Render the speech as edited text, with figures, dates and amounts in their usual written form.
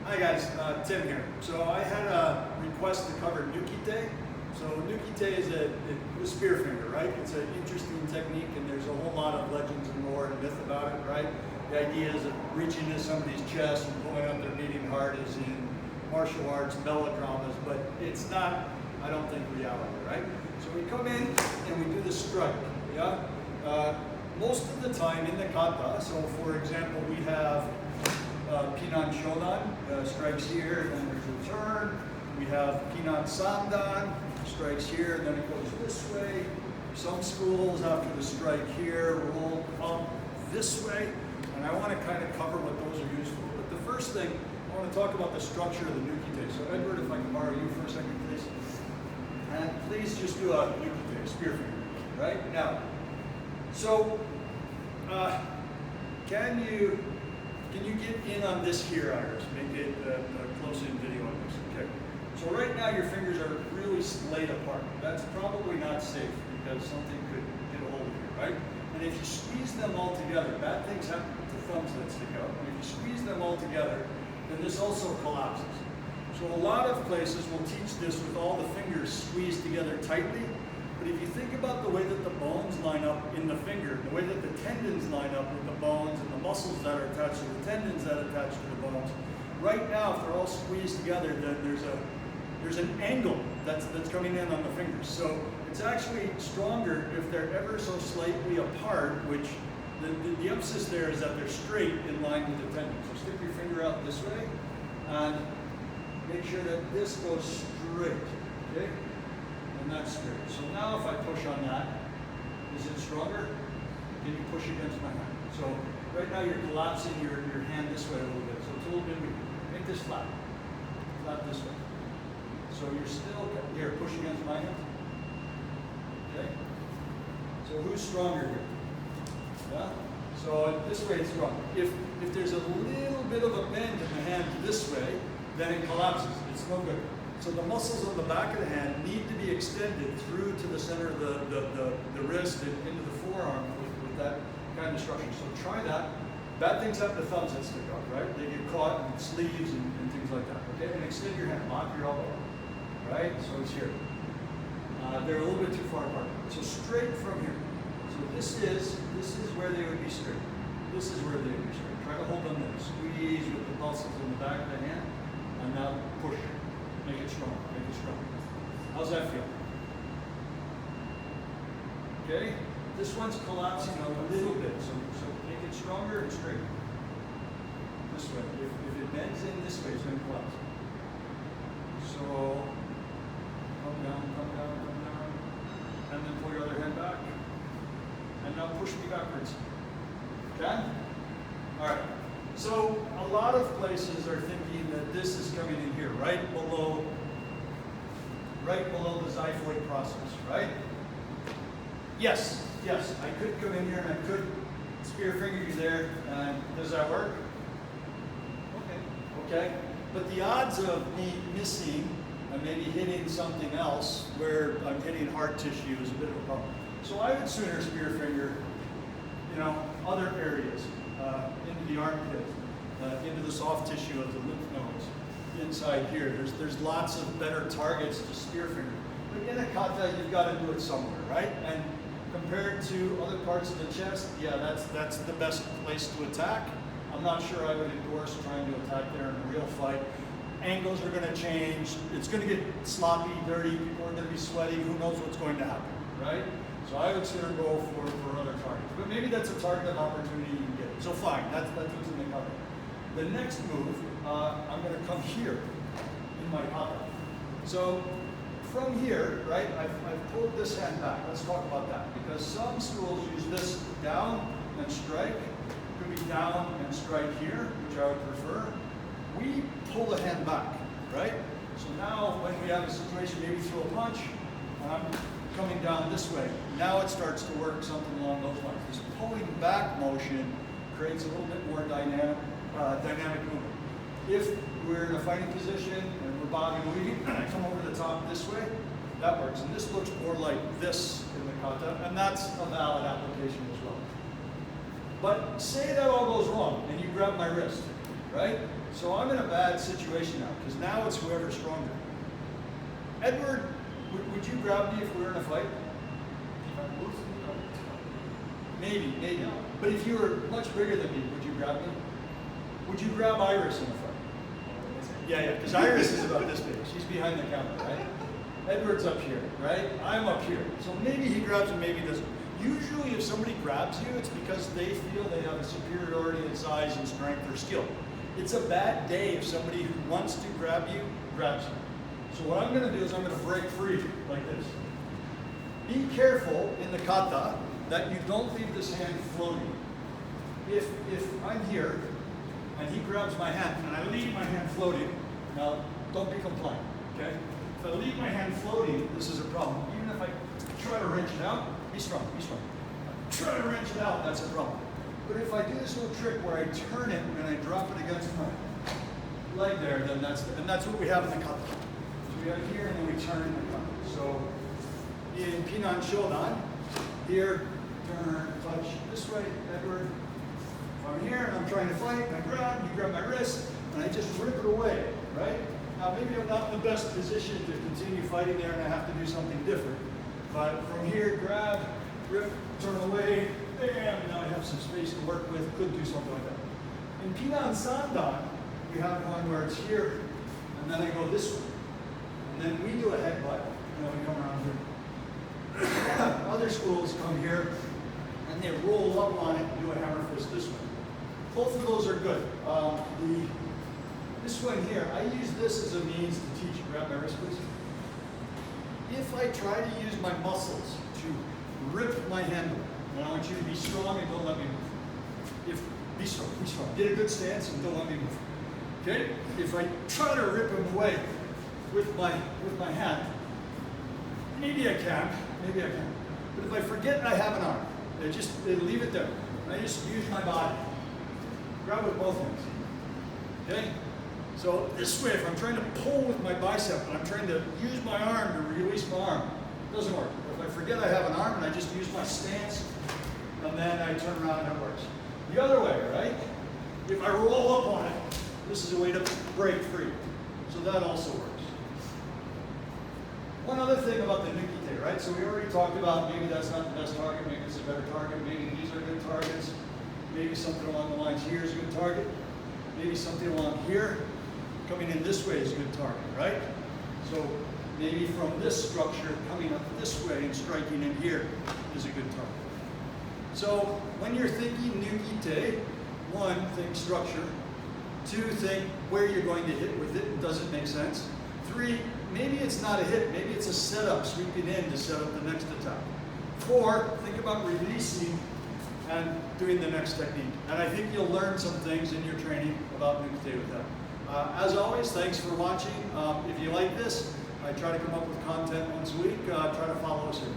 Hi guys, Tim here. So I had a request to cover nukite. So nukite is a spear finger, right? It's an interesting technique and there's a whole lot of legends and lore and myth about it, right? The idea is of reaching into somebody's chest and pulling out their beating heart is in martial arts, melodramas, but it's not, I don't think, reality, right? So we come in and we do the strike, yeah? Most of the time in the kata, so for example, we have Pinan Shodan, strikes here, and then there's a turn. We have Pinan Sandan, strikes here, and then it goes this way. Some schools, after the strike here, roll up this way. And I want to kind of cover what those are used for. But the first thing, I want to talk about the structure of the nukite. So Edward, if I can borrow you for a second, please. And please just do a nukite, a spear finger, right? Now, so can you get in on this here, Iris? Make it a close-in video on this, okay? So right now your fingers are really laid apart. That's probably not safe because something could get a hold of you, right? And if you squeeze them all together, bad things happen with the thumbs that stick out. And if you squeeze them all together, then this also collapses. So a lot of places will teach this with all the fingers squeezed together tightly. But if you think about the way that the bones line up in the finger, the way that the tendons line up with the bones and the muscles that are attached to the tendons that are attached to the bones, right now, if they're all squeezed together, then there's an angle that's coming in on the fingers. So it's actually stronger if they're ever so slightly apart, which the emphasis there is that they're straight in line with the tendons. So stick your finger out this way and make sure that this goes straight, okay? And that's straight. So now if I push on that, is it stronger? Can you push against my hand? So right now you're collapsing your hand this way a little bit. So it's a little bit weak. Make this flat. Flat this way. So you're still, here, push against my hand. Okay? So who's stronger here? Yeah? So this way it's strong. If there's a little bit of a bend in the hand this way, then it collapses. It's no good. So the muscles on the back of the hand need to be extended through to the center of the wrist and into the forearm with that kind of structure. So try that. Bad things happen to thumbs that stick out, right? They get caught in sleeves and things like that. Okay, and extend your hand, lock your elbow, right? So it's here. They're a little bit too far apart. So straight from here. So this is where they would be straight. This is where they would be straight. Try to hold them there. Squeeze with the muscles in the back of the hand, and now push. Make it strong, make it strong. How's that feel? Okay, this one's collapsing a little bit, so make it stronger and straight. This way, if it bends in this way, it's going to collapse. So, come down, and then pull your other hand back. And now push me backwards. Okay? All right. So a lot of places are thinking that this is coming in here, right below the xiphoid process, right? Yes, I could come in here and I could spear finger you there. Does that work? Okay. But the odds of me missing and maybe hitting something else where I'm hitting heart tissue is a bit of a problem. So I would sooner spear finger, other areas. Into the armpit, into the soft tissue of the lymph nodes, inside here. There's lots of better targets to spear finger. But in a kata, you've got to do it somewhere, right? And compared to other parts of the chest, yeah, that's the best place to attack. I'm not sure I would endorse trying to attack there in a real fight. Angles are going to change. It's going to get sloppy, dirty. People are going to be sweating. Who knows what's going to happen, right? So I would sooner go for other targets. But maybe that's a target opportunity you can get. So fine, that's what's in the kata. The next move, I'm going to come here in my kata. So from here, right, I've pulled this hand back. Let's talk about that. Because some schools use this down and strike. It could be down and strike here, which I would prefer. We pull the hand back, right? So now when we have a situation, maybe throw a punch, and I'm coming down this way. Now it starts to work something along those lines. This pulling back motion creates a little bit more dynamic movement. If we're in a fighting position and we're bobbing and weaving, and I come over the top this way, that works. And this looks more like this in the kata, and that's a valid application as well. But say that all goes wrong, and you grab my wrist, right? So I'm in a bad situation now, because now it's whoever's stronger. Edward, would you grab me if we were in a fight? Maybe, maybe. But if you were much bigger than me, would you grab me? Would you grab Iris in a fight? Yeah, because Iris is about this big. She's behind the counter, right? Edward's up here, right? I'm up here. So maybe he grabs and maybe doesn't. Usually if somebody grabs you, it's because they feel they have a superiority in size and strength or skill. It's a bad day if somebody who wants to grab you, grabs you. So what I'm going to do is I'm going to break free like this. Be careful in the kata that you don't leave this hand floating. If I'm here and he grabs my hand and I leave my hand floating, now don't be compliant, okay? If I leave my hand floating, this is a problem. Even if I try to wrench it out, be strong, be strong. Try to wrench it out, that's a problem. But if I do this little trick where I turn it and I drop it against my leg there, then that's what we have in the kata. So we have here and then we turn in the kata. So in Pinan Shodan, here, turn, touch this way, Edward. If I'm here and I'm trying to fight, I grab, you grab my wrist, and I just rip it away, right? Now maybe I'm not in the best position to continue fighting there and I have to do something different. But from here, grab, rip, turn away, bam, now I have some space to work with, could do something like that. In Pinan Sandan, we have one where it's here, and then I go this way. And then we do a headbutt, and then we come around here. Other schools come here, and they roll up on it and do a hammer fist this way. Both of those are good. This one here, I use this as a means to teach. Grab my wrist, please. If I try to use my muscles to rip my handle, and I want you to be strong and don't let me move. Be strong, be strong. Get a good stance and don't let me move. Okay? If I try to rip him away with my hand, maybe I can. But if I forget I have an arm, I leave it there. I just use my body. Grab with both hands. Okay? So this way, if I'm trying to pull with my bicep and I'm trying to use my arm to release my arm, it doesn't work. If I forget I have an arm and I just use my stance, and then I turn around and it works. The other way, right? If I roll up on it, this is a way to break free. So that also works. One other thing about the nukite, right? So we already talked about maybe that's not the best target, maybe it's a better target, maybe these are good targets, maybe something along the lines here is a good target, maybe something along here, coming in this way is a good target, right? So maybe from this structure, coming up this way and striking in here is a good target. So when you're thinking nukite, one, think structure. Two, think where you're going to hit with it and does it make sense. Three, maybe it's not a hit, maybe it's a setup, sweeping in to set up the next attack. Four, think about releasing and doing the next technique. And I think you'll learn some things in your training about nukite with that. As always, thanks for watching. If you like this, I try to come up with content once a week. Try to follow us here.